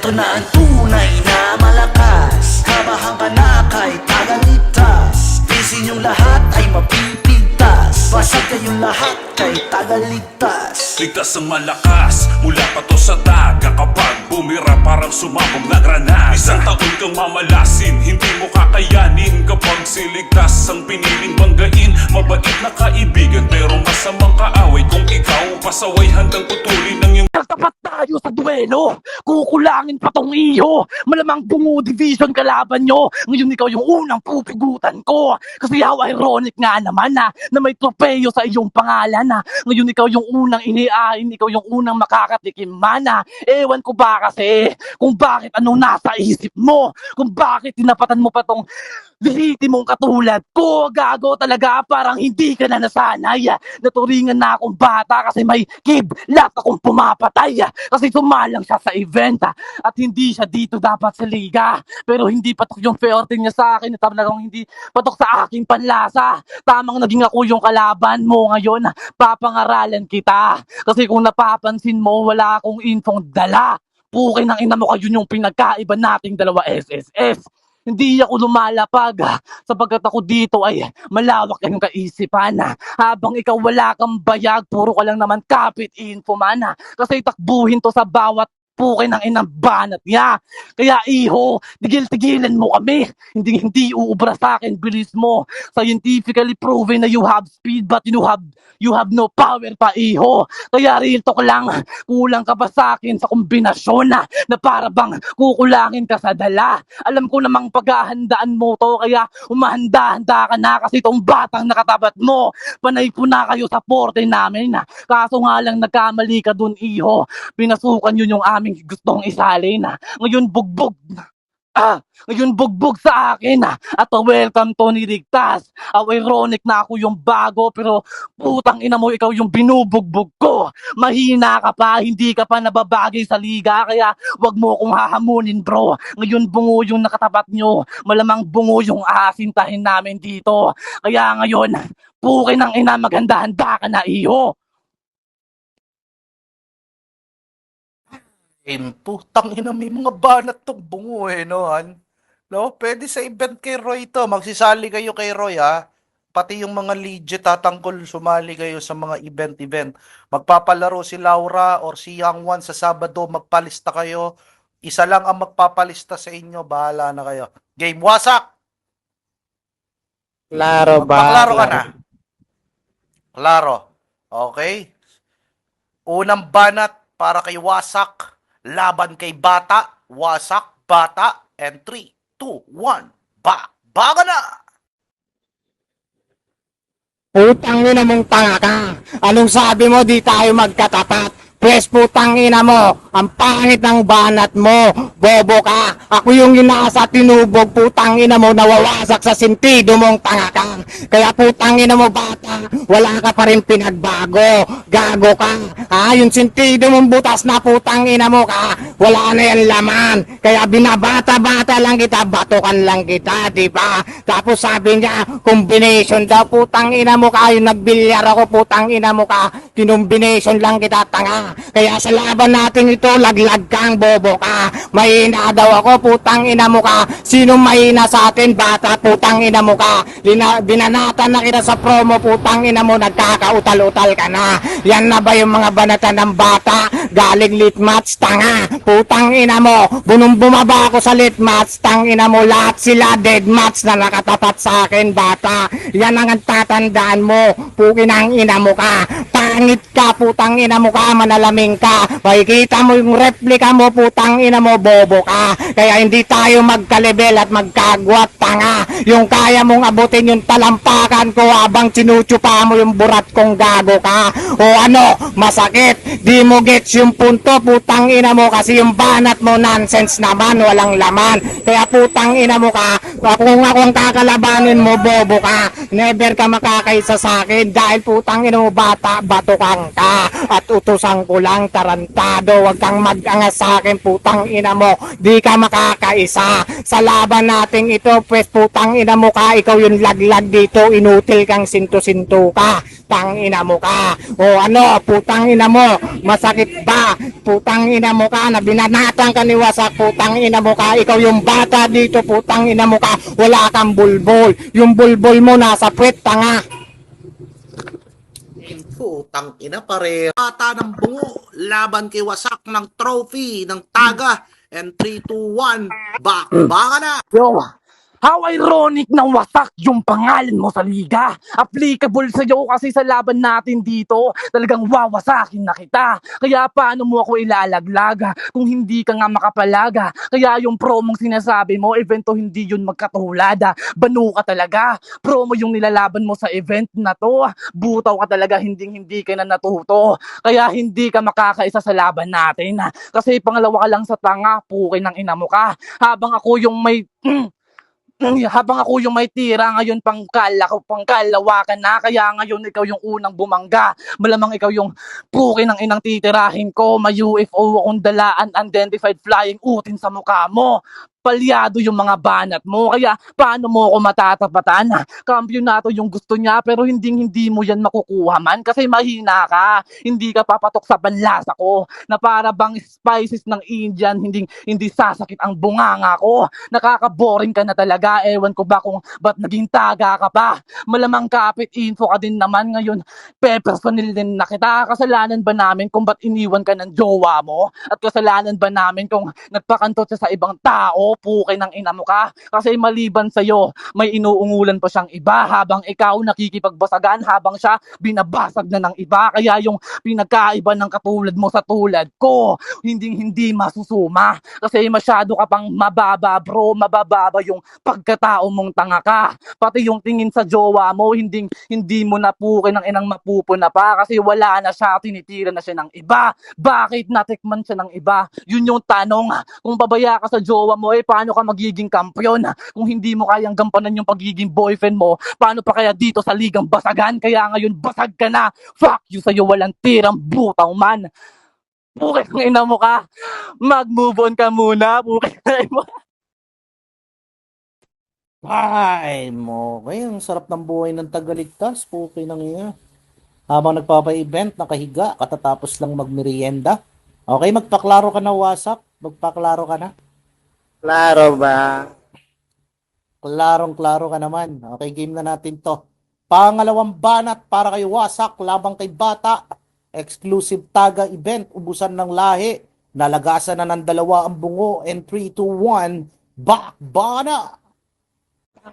Ito na ang tunay na malakas, habahang panakay tagaligtas. Isin yung lahat ay mapipigtas, basag kayong lahat kay tagaligtas. Ligtas ang malakas, mula pa to sa daga. Kapag bumira parang sumabog na granada. Isang taon kang mamalasin, hindi mo kakayanin. Kapag siligtas ang piniling banggain. Mabait na kaibigan pero masamang kaaway. Kung ikaw pasaway handang putulin ng iyong Tapat tayo sa duelo, kukulangin pa tong iyo. Malamang bungo division kalaban nyo. Ngayon ikaw yung unang pupugutan ko. Kasi how ironic nga naman na may tropeyo sa iyong pangalan na. Ngayon ikaw yung unang iniain, ikaw yung unang makakatikim mana. Ewan ko ba kasi kung bakit anong nasa isip mo, kung bakit tinapatan mo pa tong lihiti mong katulad ko. Gago talaga, parang hindi ka na nasanay. Naturingan na akong bata kasi may kidlat akong pumapatay. Kasi sumalang siya sa event at hindi siya dito dapat sa liga. Pero hindi patok yung fairting niya sa akin at talagang hindi patok sa aking panlasa. Tamang naging ako yung kalaban mo ngayon. Papangaralan kita. Kasi kung napapansin mo, wala akong infong dala. Pukin ng ina mo kayo yung pinagkaiba nating dalawa SSS. Hindi ako lumalapag sapagkat ako dito ay malawak ang kaisipan. Habang ikaw wala kang bayag, puro ka lang naman kapit info man. Kasi takbuhin to sa bawat pukin ng inang banat niya. Kaya iho, tigil-tigilan mo kami. Hindi uubra sa akin, bilis mo. Scientifically proven na you have speed but you have no power pa iho. Kaya real talk lang, kulang ka pa sa akin sa kombinasyon na para bang kukulangin ka sa dala. Alam ko namang paghahandaan mo to, kaya umahanda-handa ka na kasi itong batang nakatapat mo. Panay po na kayo sa porte namin. Kaso nga lang nagkamali ka dun iho. Pinasukan yun yung aming gustong isalin. Ngayon bugbog sa akin at welcome Tony Ligtas. Ironic na ako yung bago pero putang ina mo ikaw yung binubugbog ko. Mahina ka pa, hindi ka pa nababagay sa liga kaya wag mo akong hahamunin bro. Ngayon bungo yung nakatapat nyo, malamang bungo yung aasintahin namin dito. Kaya ngayon, pukin ng ina, maghanda-handa ka na iho. Putang ina, may mga banat tong bungo no, Han? No, pwede sa event kay Roy to. Magsisali kayo kay Roy, ha? Pati yung mga legit tatangkol, sumali kayo sa mga event. Magpapalaro si Laura or si Young One sa Sabado, magpalista kayo. Isa lang ang magpapalista sa inyo, bahala na kayo. Game, wasak! Klaro ba? Magpaklaro ka na. Klaro. Okay? Unang banat para kay Wasak. Laban kay Bata, Wasak, Bata, and 3, 2, 1, baga na! Putang ina mong tanga ka. Anong sabi mo di tayo magkatapat? Pwes putang ina mo, ang pangit ng banat mo, bobo ka. Ako yung inaasa tinubog, putang ina mo, nawawasak sa sentido mong tanga ka. Kaya putang ina mo bata, wala ka pa rin pinagbago, gago ka. Yung sentido mong butas na putang ina mo ka, wala na yan laman. Kaya binabata-bata lang kita, batukan lang kita, di ba? Tapos sabi niya, combination daw, putang ina mo ka, yung nagbilyar ako, putang ina mo ka, kinombination lang kita, tanga. Kaya sa laban natin ito, laglag kang bobo ka. Mahina daw ako, putang ina mo ka. Sino mahina sa atin, bata, putang ina mo ka. Binanatan na kita sa promo, putang ina mo, nagkakautal-utal ka na. Yan na ba yung mga banatan ng bata? Galing lit match, tanga. Putang ina mo, bumaba ako sa lit match, tang ina mo, lahat sila dead match na nakatapat sa akin, bata. Yan ang tatandaan mo, pukin ang ina mo ka. Pangit ka, putang ina mo ka, malalaming ka. Makikita mo yung replika mo, putang ina mo, bobo ka. Kaya hindi tayo magkalibel at magkagwat, tanga. Yung kaya mong abutin yung talampakan ko habang sinuchupa mo yung burat kong gago ka. O ano, masakit. Di mo gets yung punto, putang ina mo, kasi yung banat mo nonsense naman, walang laman. Kaya putang ina mo ka, kung ako ang kakalabanin mo, bobo ka. Never ka makakaisa sa akin dahil putang ina mo, bata, batukang ka. At utusan ko lang, tarantado, wag kang mag-angas sa akin, putang ina mo, di ka makakaisa. Sa laban nating ito, pues putang ina mo ka, ikaw yung laglag dito, inutil kang sinto-sinto ka. putang ina mo ka. O ano, putang ina mo, masakit ba? Putang ina mo ka, na binanatan ka ni Wasak, putang ina mo ka. Ikaw yung bata dito, putang ina mo ka. Wala kang bulbol. Yung bulbol mo nasa puwet, tanga. Putang ina pare. Bata ng bungo, laban kay Wasak ng trophy, ng taga. And 3, 2, 1, baka na! Yo, how ironic ng Wasak yung pangalan mo sa liga. Applicable sa'yo kasi sa laban natin dito. Talagang wawasakin na kita. Kaya paano mo ako ilalaglag kung hindi ka nga makapalaga? Kaya yung promong sinasabi mo, evento hindi yun magkatulad. Banu ka talaga. Promo yung nilalaban mo sa event na to. Butaw ka talaga, hindi ka na natuto. Kaya hindi ka makakaisa sa laban natin. Kasi pangalawa ka lang sa tanga, pukin ng ina mo ka. Habang ako yung may tira ngayon pangkalawakan na, kaya ngayon ikaw yung unang bumangga. Malamang ikaw yung puki ng inang titirahin ko. May UFO akong dala, unidentified flying utin sa mukha mo. Palyado yung mga banat mo, kaya paano mo ako matatapatan? Kampyonato yung gusto niya, pero hindi mo yan makukuha man kasi mahina ka. Hindi ka papatok sa panlasa ko na para bang spices ng Indian, hindi sasakit ang bunganga ko. Nakaka-boring ka na talaga. Ewan ko ba kung ba't naging taga ka pa. Malamang kapit info ka din naman ngayon. Pe-personal din na kita. Kasalanan ba namin kung ba't iniwan ka ng jowa mo? At kasalanan ba namin kung nagpakantot siya sa ibang tao? Pukay ng ina mo ka. Kasi maliban sa'yo, may inuungulan pa siyang iba habang ikaw nakikipagbasagan, habang siya binabasag na ng iba. Kaya yung pinagkaiba ng katulad mo sa tulad ko, hindi masusuma. Kasi masyado ka pang mababa bro, mabababa yung pagkatao mong tanga ka. Pati yung tingin sa jowa mo, hindi mo na pukay ng inang mapupuna pa kasi wala na siya, tinitira na siya ng iba. Bakit natikman siya ng iba? Yun yung tanong. Kung babaya ka sa jowa mo, paano ka magiging kampiyon? Kung hindi mo kayang gampanan yung pagiging boyfriend mo, paano pa kaya dito sa ligang basagan? Kaya ngayon basag ka na. Fuck you sa'yo, walang tirang butaw man. Pukay ng ina mo ka. Mag-move on ka muna. Pukay ng ina mo. Ay mo, ang sarap ng buhay ng tagaligtas, puki ng iya. Habang nagpapa-event, nakahiga, katatapos lang magmerienda. Okay, magpaklaro ka na, Wasak. Magpaklaro ka na. Klaro ba? Klarong-klaro ka naman. Okay, game na natin to. Pangalawang banat para kay Wasak, labang kay Bata. Exclusive taga event, ubusan ng lahi. Nalagasan na ng dalawa ang bungo. And 3, 2, 1, bana!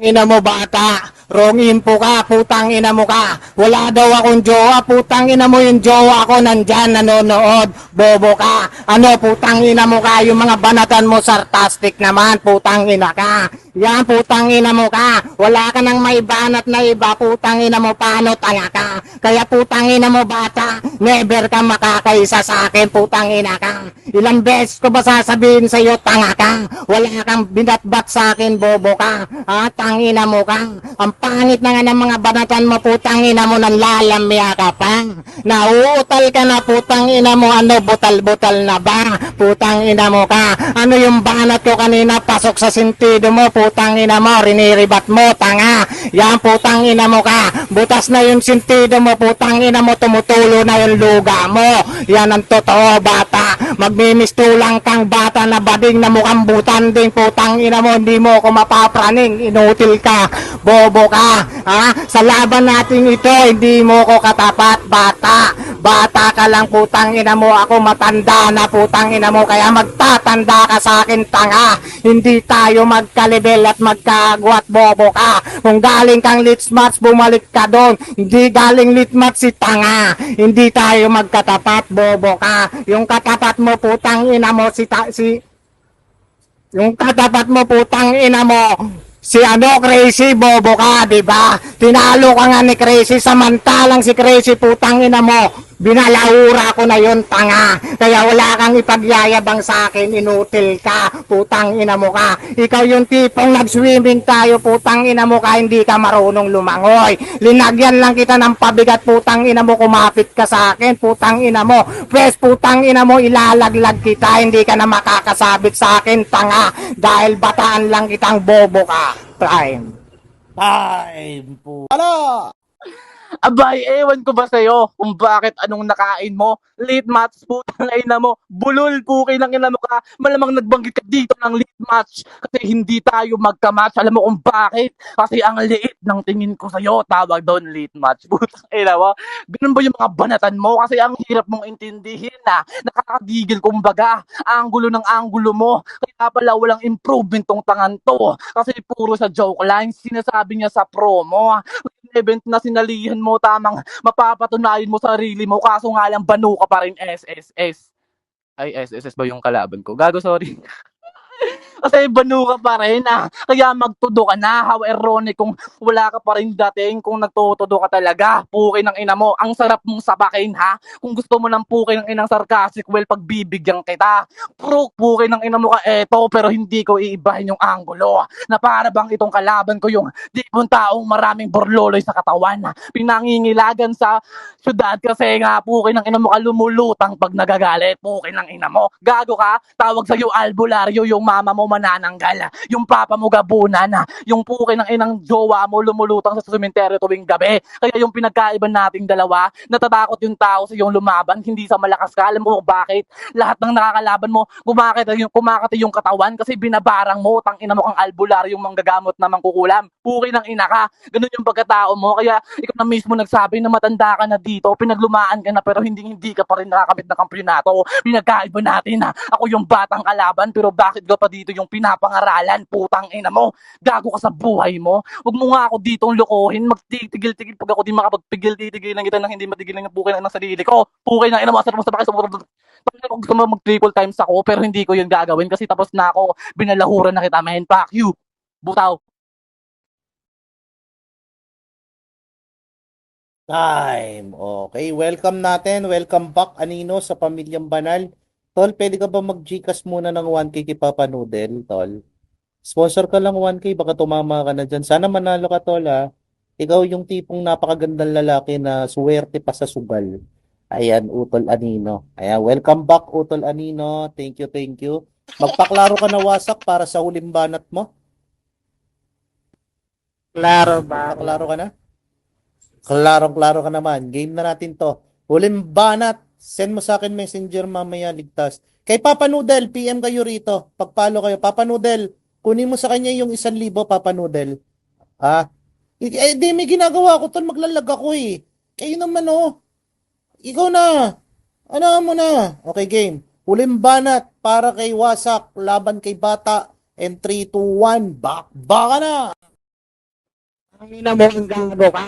Ina mo bata, wrong info ka, putang ina mo ka. Wala daw akong jowa, putang ina mo yung jowa ko nandyan nanonood. Bobo ka. Ano, putang ina mo ka, yung mga banatan mo sarcastic naman, putang ina ka. Yan, putang ina mo ka. Wala ka nang may banat na iba, putang ina mo, paano tanga ka. Kaya putang ina mo bata, never ka makakaisa sa akin, putang ina ka. Ilang beses ko ba sasabihin sa'yo, tanga ka. Wala kang binatbat sa akin, bobo ka. Ha? Tangina mo ka. Ang pangit na nga ng mga banatan mo, putang ina mo, nanlalamya ka pa. Nauutal ka na, putang ina mo, ano, butal-butal na ba? Putang ina mo ka. Ano yung banat ko kanina, pasok sa sentido mo, putang ina mo, riniribat mo, tanga. Yan, putang ina mo ka. Butas na yung sentido mo, putang ina mo, tumutulo na yung luga mo. Yan ang totoo, bata. Magmimistulang kang bata na bading na mukhang butan din, putang ina mo, hindi mo ako mapapraning, inutil ka, bobo ka, ha? Sa laban natin ito, hindi mo ko katapat, bata. Bata ka lang, putang ina mo, ako matanda na, putang ina mo, kaya magtatanda ka sa akin, tanga. Hindi tayo magkalibel at magkagwat, bobo ka. Kung galing kang litmatch, bumalik ka doon. Hindi galing litmatch si tanga. Hindi tayo magkatapat, bobo ka. Yung katapat mo, putang ina mo, yung katapat mo, putang ina mo, si ano, Crazy, bobo ka, diba? Tinalo ka nga ni Crazy, samantalang si Crazy, putang ina mo, binalaura ko na yon, tanga. Kaya wala kang ipagyayabang sa akin, inutil ka, putang ina mo ka. Ikaw yung tipong nag-swimming tayo, putang ina mo ka, hindi ka marunong lumangoy. Linagyan lang kita ng pabigat, putang ina mo, kumapit ka sa akin, putang ina mo. Pwes, putang ina mo, ilalaglag kita, hindi ka na makakasabit sa akin, tanga. Dahil bataan lang kitang bobo ka. Time. Time po. Ano? Abay, ewan ko ba sa'yo kung bakit anong nakain mo? Late match, putang ina mo. Bulol, puki ng ina mo ka. Malamang nagbanggit ka dito ng late match kasi hindi tayo magka-match. Alam mo kung bakit? Kasi ang liit ng tingin ko sa'yo. Tawag doon late match. Putang ina mo. Ganun ba yung mga banatan mo? Kasi ang hirap mong intindihin na. Nakakagigil kumbaga. Anggulo ng anggulo mo. Kaya pala walang improvement tong tangan to. Kasi puro sa joke lines. Sinasabi niya sa promo event na sinalihan mo, tamang mapapatunayan mo sarili mo, kaso nga lang banu ka pa rin SSS. Ay, SSS ba yung kalaban ko? Gago, sorry. Kasi banu ka pa rin Kaya magtudo ka na. How ironic kung wala ka pa rin dating, kung nagtutudo ka talaga. Puki ng ina mo. Ang sarap mong sabakin ha. Kung gusto mo ng puki ng inang sarcastic, well, pagbibigyan kita. Puki ng ina mo ka eto, pero hindi ko iibahin yung anggulo. Na para bang itong kalaban ko yung di pong taong maraming borloloy sa katawan. Pinangingilagan sa syudad kasi nga puki ng ina mo ka lumulutang pag nagagalit. Puki ng ina mo. Gago ka. Tawag sa'yo albularyo yung mama mo manananggal, yung papa mo gabunan, yung puki ng inang jowa mo lumulutang sa sementeryo tuwing gabi. Kaya yung pinagkaiba nating dalawa, natatakot yung tao sa iyong lumaban, hindi sa malakas ka. Alam mo bakit? Lahat ng nakakalaban mo, kumakati yung katawan kasi binabarang mo, tangina mo kang albularyo yung manggagamot na mangkukulam. Puki ng ina ka. Ganun yung pagkatao mo. Kaya ikaw na mismo nagsabi na matanda ka na dito, pinaglumaan ka na pero hindi ka pa rin nakakamit ng kampiyonato. Pinagkaiba natin ako yung batang kalaban pero bakit ka pa dito yung pinapangaralan, putang ina mo. Gago ka sa buhay mo. Huwag mo nga ako ditong lokohin. Magtitigil-tigil pag ako di makapagpigil-titigil ng kita nang hindi matigil ng puki ng sarili ko. Puki ng ina mo, asar mo sa bakit kung gusto mo mag-triple times ako pero hindi ko yun gagawin kasi tapos na ako. Binalahuran na kita, man. Fuck you. Butaw. Time. Okay, welcome natin. Welcome back, Anino, sa Pamilyang Banal. Tol, pwede ka ba mag-Gcash muna ng 1K kay Papa Noodle, Tol? Sponsor ka lang 1K, baka tumama ka na dyan. Sana manalo ka, Tol, ha? Ikaw yung tipong napakagandang lalaki na suwerte pa sa sugal. Ayan, Utol Anino. Ayan, welcome back, Utol Anino. Thank you, thank you. Magpaklaro ka na wasak para sa huling banat mo. Klaro ba? Paklaro ka na? Klarong-klaro ka naman. Game na natin to. Huling banat. Send mo sa akin messenger mamaya, ligtas. Kay Papa Noodle, PM kayo rito. Pagpalo kayo. Papa Noodle, kunin mo sa kanya yung 1,000, Papa Noodle. Ha? Di may ginagawa ko tol, maglalag ako eh. Kayo naman oh. Ikaw na. Ano mo na? Okay, game. Huling banat para kay Wasak, laban kay Bata. And 3, 2, 1, baka na. Ina mo ang gago ka.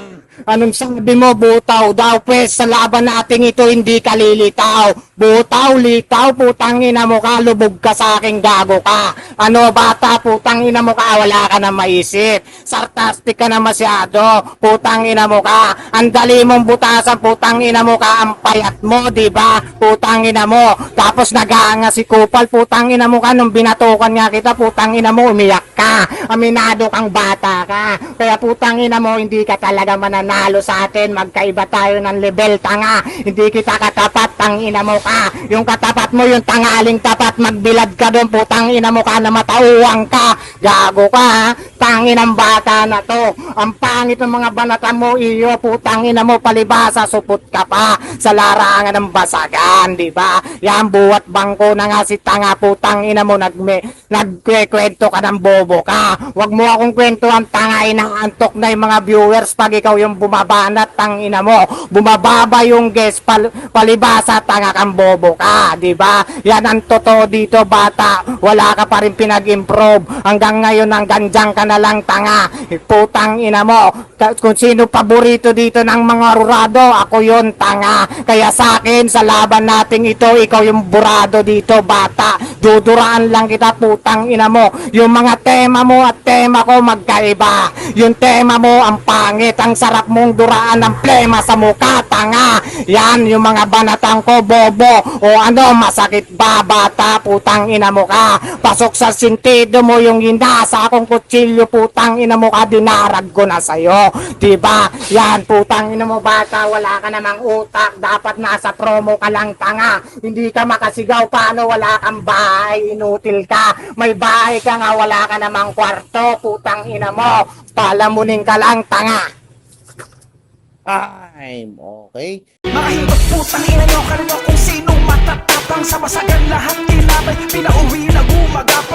Anong sabi mo, butaw daw? Pwes, sa laban nating ito, hindi ka lilitaw. Butaw, litaw, putang ina mo ka, lubog ka sa aking gago ka. Ano, bata, putang ina mo ka, wala ka na maisip. Sarcastic ka na masyado, putang ina mo ka. Ang dali mong butasan, putang ina mo ka, ang payat mo, diba? Putang ina mo. Tapos nagaanga si Kupal, putang ina mo ka, nung binatukan nga kita, putang ina mo, umiyak ka. Aminado kang bata ka. Kaya putang ina mo, hindi ka talaga mananalo sa atin. Magkaiba tayo ng level, tanga. Hindi kita katapat, tang ina mo ka. Yung katapat mo, yung tangaling tapat, magbilad ka doon, putang ina mo ka na matauwang ka. Gago ka, ha? Tangin ang bata na to. Ang pangit ng mga banatan mo, iyo, putang ina mo, palibasa, supot ka pa sa larangan ng basagan, di ba? Yan, buwat bangko na nga si tanga, putang ina mo, nagkwekwento ka ng bobo ka. Wag mo akong kwento ang tanga, inaantok na yung mga viewers pag ikaw yung bumabanat, tang ina mo. Bumababa yung guest, palibasa, tanga kang bobo ka, di ba? Yan ang totoo dito, bata. Wala ka pa rin pinag-improve. Hanggang ngayon, hanggang dyan ka na lang, tanga. Putang ina mo. Kung sino paborito dito ng mga rurado, ako yon, tanga. Kaya sa akin, sa laban nating ito, ikaw yung burado dito, bata. Duduraan lang kita, putang ina mo. Yung mga tema mo at tema ko magkaiba. Yung tema mo, ang pangit. Ang sarap mong duraan ng plema sa mukha, tanga. Yan, yung mga banatang ko, bobo. O ano, masakit ba, bata? Putang ina mo ka. Pasok sa sintido mo yung hinasa akong kutsilyo, putang ina mo ka, dinarag ko na sa'yo. Diba? Yan, putang ina mo, bata. Wala ka namang utak. Dapat nasa promo ka lang, tanga. Hindi ka makasigaw, paano wala kang bahay? Inutil ka. May bahay ka nga, wala ka namang kwarto, putang ina mo. Palamunin ka lang, tanga. time. Okay? Mga hibot putang ina nyo, kanino kung sino matatapang sa masagan lahat kinabay, pinauwi na gumagapang.